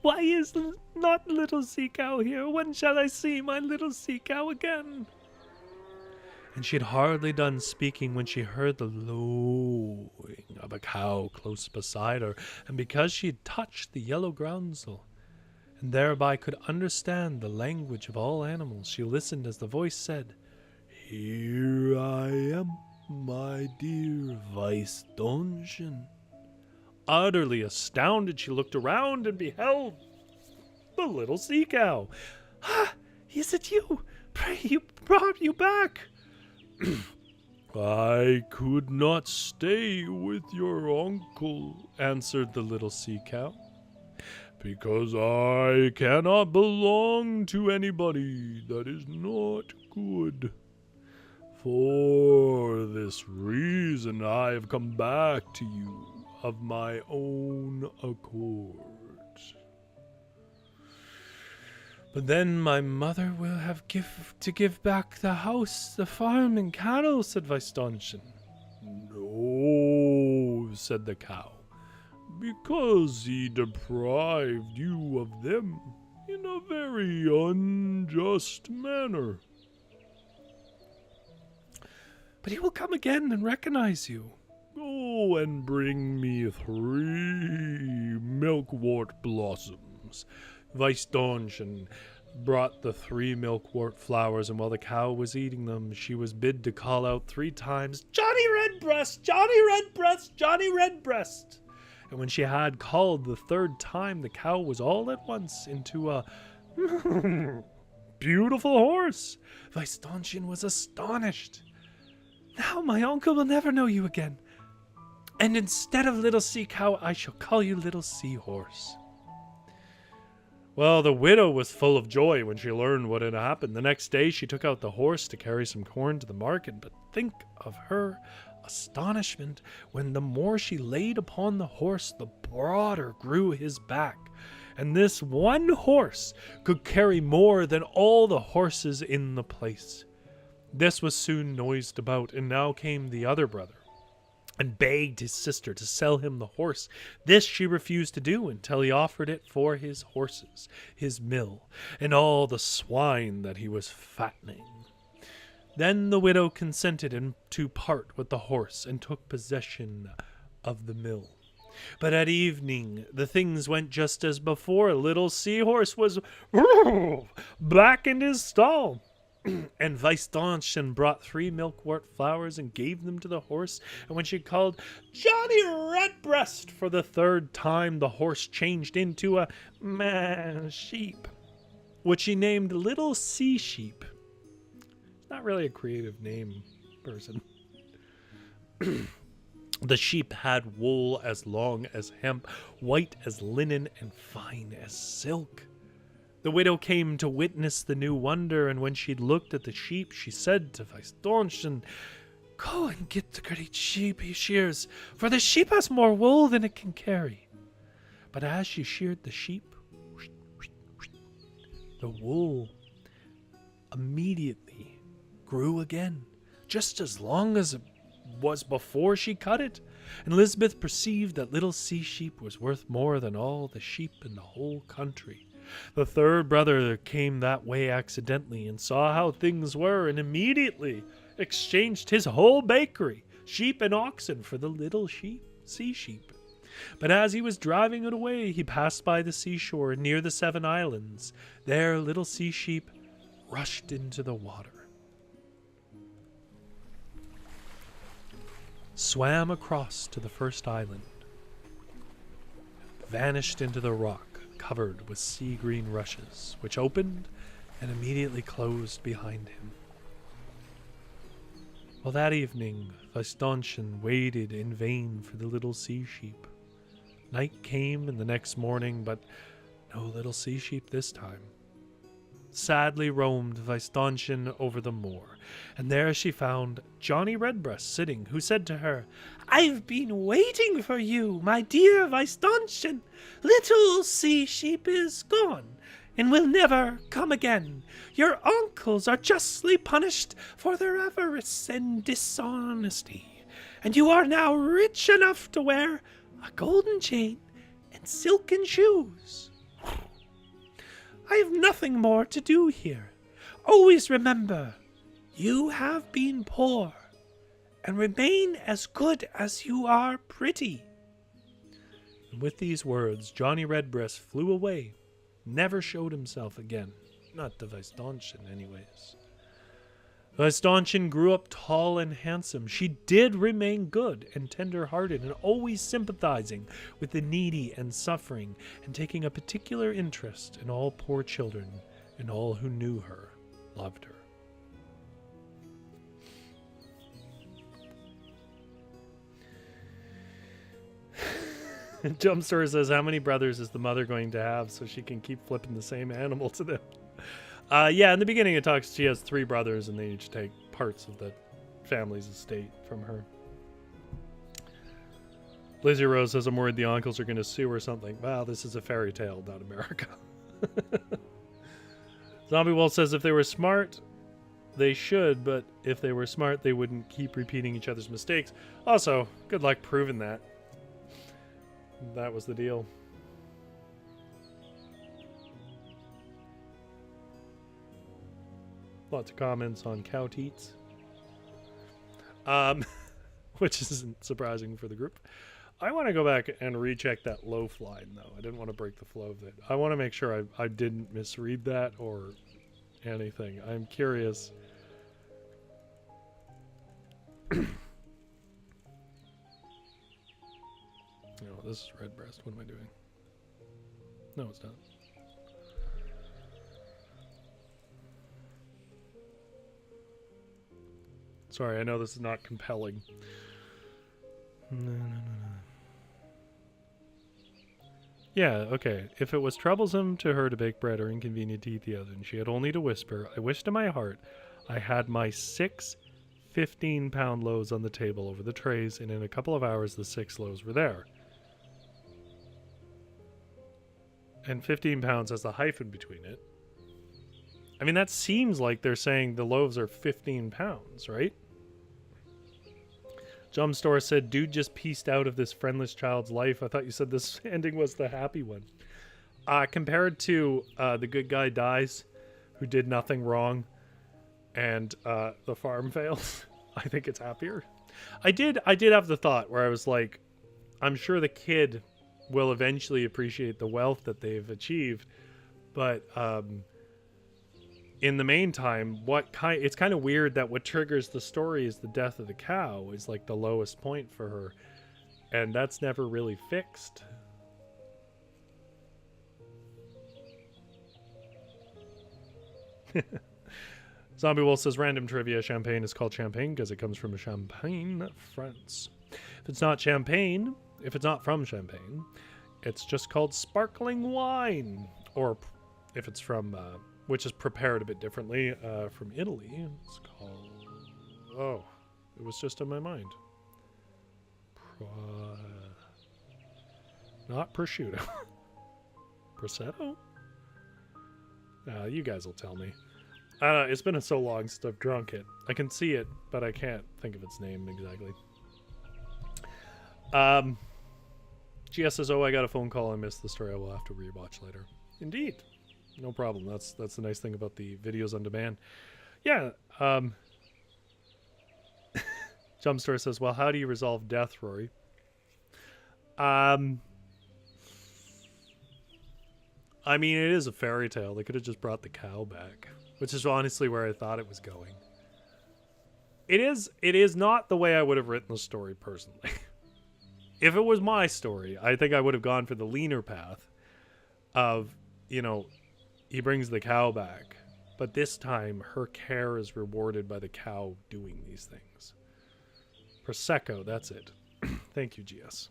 [SPEAKER 1] why is not little Sea Cow here? When shall I see my little Sea Cow again?" And she had hardly done speaking when she heard the lowing of a cow close beside her, and because she had touched the yellow groundsel, and thereby could understand the language of all animals, she listened as the voice said, "Here I am, my dear Weisdonchen." Utterly astounded, she looked around and beheld the little Sea Cow. "Ah, is it you? Pray, you brought you back." "I could not stay with your uncle," answered the little Sea Cow, "because I cannot belong to anybody that is not good. For this reason I have come back to you of my own accord." "But then my mother will have to give back the house, the farm, and cattle," said Weisdonchen. "No," said the cow, "because he deprived you of them in a very unjust manner." "But he will come again and recognize you." "Go and bring me 3 milkwort blossoms." Weisdonchen brought the 3 milkwort flowers, and while the cow was eating them, she was bid to call out 3 times, "Johnny Redbreast! Johnny Redbreast! Johnny Redbreast!" And when she had called the 3rd time, the cow was all at once into a beautiful horse. Weisdonchen was astonished. "Now my uncle will never know you again, and instead of little Sea Cow, I shall call you little Seahorse." Well, the widow was full of joy when she learned what had happened. The next day she took out the horse to carry some corn to the market, but think of her astonishment when the more she laid upon the horse, the broader grew his back. And this one horse could carry more than all the horses in the place. This was soon noised about, and now came the other brother and begged his sister to sell him the horse. This she refused to do until he offered it for his horses, his mill, and all the swine that he was fattening. Then the widow consented to part with the horse and took possession of the mill. But at evening the things went just as before. Little Seahorse was back in his stall. And Weisdonchen brought 3 milkwort flowers and gave them to the horse. And when she called "Johnny Redbreast" for the 3rd time, the horse changed into a sheep, which she named Little Sea Sheep. Not really a creative name, person. The sheep had wool as long as hemp, white as linen, and fine as silk. The widow came to witness the new wonder, and when she'd looked at the sheep, she said to Weisdonchen, "Go and get the great sheep shears, for the sheep has more wool than it can carry." But as she sheared the sheep, the wool immediately grew again, just as long as it was before she cut it. And Lisbeth perceived that Little Sea Sheep was worth more than all the sheep in the whole country. The third brother came that way accidentally and saw how things were, and immediately exchanged his whole bakery, sheep and oxen, for the little sea sheep. But as he was driving it away, he passed by the seashore near the 7 islands. There, little sea sheep rushed into the water, swam across to the first island, vanished into the rock covered with sea green rushes, which opened and immediately closed behind him. Well, that evening, Weistonchen waited in vain for the little sea sheep. Night came and the next morning, but no little sea sheep this time. Sadly roamed Weistonchen over the moor, and there she found Johnny Redbreast sitting, who said to her, "I've been waiting for you, my dear Weistonchen. Little sea sheep is gone, and will never come again. Your uncles are justly punished for their avarice and dishonesty, and you are now rich enough to wear a golden chain and silken shoes. I have nothing more to do here. Always remember, you have been poor, and remain as good as you are pretty." And with these words, Johnny Redbreast flew away, never showed himself again. Not to Weistonchen, anyways. Weistonchen grew up tall and handsome. She did remain good and tender-hearted, and always sympathizing with the needy and suffering, and taking a particular interest in all poor children, and all who knew her loved her. Jumpstore says, how many brothers is the mother going to have so she can keep flipping the same animal to them? Yeah, in the beginning it talks, she has 3 brothers and they each take parts of the family's estate from her. Lizzie Rose says, I'm worried the uncles are going to sue or something. Wow, this is a fairy tale, not America. Zombie Wolf says, if they were smart, they should, but if they were smart, they wouldn't keep repeating each other's mistakes. Also, good luck proving that. That was the deal. Lots of comments on cow teats. Which isn't surprising for the group. I want to go back and recheck that loaf line, though. I didn't want to break the flow of it. I want to make sure I didn't misread that or anything. I'm curious. No, this is Redbreast. What am I doing? No, it's not. Sorry, I know this is not compelling. No. Yeah, okay. If it was troublesome to her to bake bread or inconvenient to eat the oven, she had only to whisper, I wish to my heart I had my 6 15-pound loaves on the table over the trays, and in a couple of hours the 6 loaves were there. And 15 pounds has the hyphen between it. I mean, that seems like they're saying the loaves are 15 pounds, right? Jumpstore said, dude just pieced out of this friendless child's life. I thought you said this ending was the happy one. Compared to the good guy dies, who did nothing wrong, and the farm fails, I think it's happier. I did have the thought where I was like, I'm sure the kid will eventually appreciate the wealth that they've achieved, but in the meantime, it's kind of weird that what triggers the story is the death of the cow is like the lowest point for her, and that's never really fixed. Zombie Wolf says, random trivia, champagne is called champagne because it comes from Champagne, France. If it's not champagne, if it's not from Champagne, it's just called sparkling wine. Or if it's from, which is prepared a bit differently, from Italy, it's called, oh, it was just in my mind. Not prosciutto. Prosecco? You guys will tell me. It's been so long since I've drunk it. I can see it, but I can't think of its name exactly. GS says, oh, I got a phone call. I missed the story. I will have to rewatch later. Indeed. No problem. That's the nice thing about the videos on demand. Yeah. Jumpstore says, well, how do you resolve death, Rory? I mean, it is a fairy tale. They could have just brought the cow back, which is honestly where I thought it was going. It is not the way I would have written the story personally. If it was my story, I think I would have gone for the leaner path of, you know, he brings the cow back, but this time her care is rewarded by the cow doing these things. Prosecco, that's it. Thank you, GS.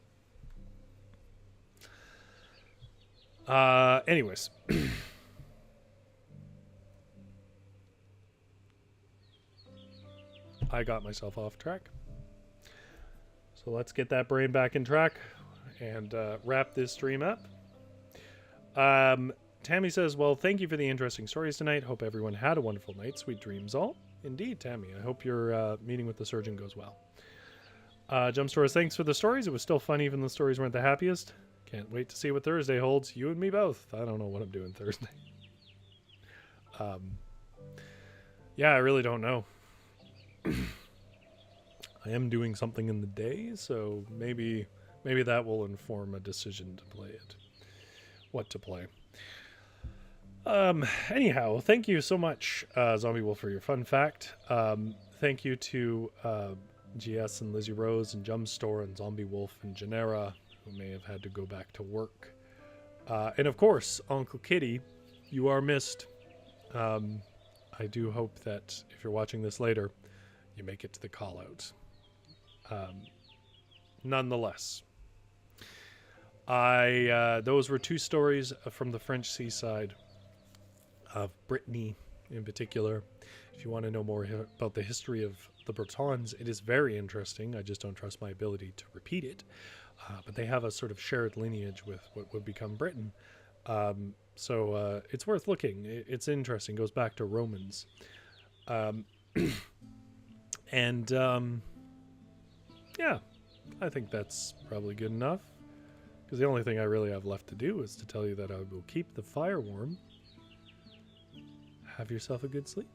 [SPEAKER 1] Anyways. I got myself off track. So let's get that brain back in track and wrap this stream up. Tammy says, well, thank you for the interesting stories tonight. Hope everyone had a wonderful night. Sweet dreams all. Indeed, Tammy. I hope your meeting with the surgeon goes well. Jumpstore, thanks for the stories. It was still fun even the stories weren't the happiest. Can't wait to see what Thursday holds. You and me both. I don't know what I'm doing Thursday. Yeah, I really don't know. I am doing something in the day, so maybe that will inform a decision to play it. What to play. Anyhow, thank you so much, Zombie Wolf, for your fun fact. Thank you to GS and Lizzie Rose and Jumpstore and Zombie Wolf and Genera, who may have had to go back to work. And of course, Uncle Kitty, you are missed. I do hope that if you're watching this later, you make it to the call out. Nonetheless, those were two stories from the French seaside of Brittany in particular. If you want to know more about the history of the Bretons, it is very interesting. I just don't trust my ability to repeat it. But they have a sort of shared lineage with what would become Britain. So it's worth looking. It's interesting. It goes back to Romans. And yeah, I think that's probably good enough. Because the only thing I really have left to do is to tell you that I will keep the fire warm. Have yourself a good sleep.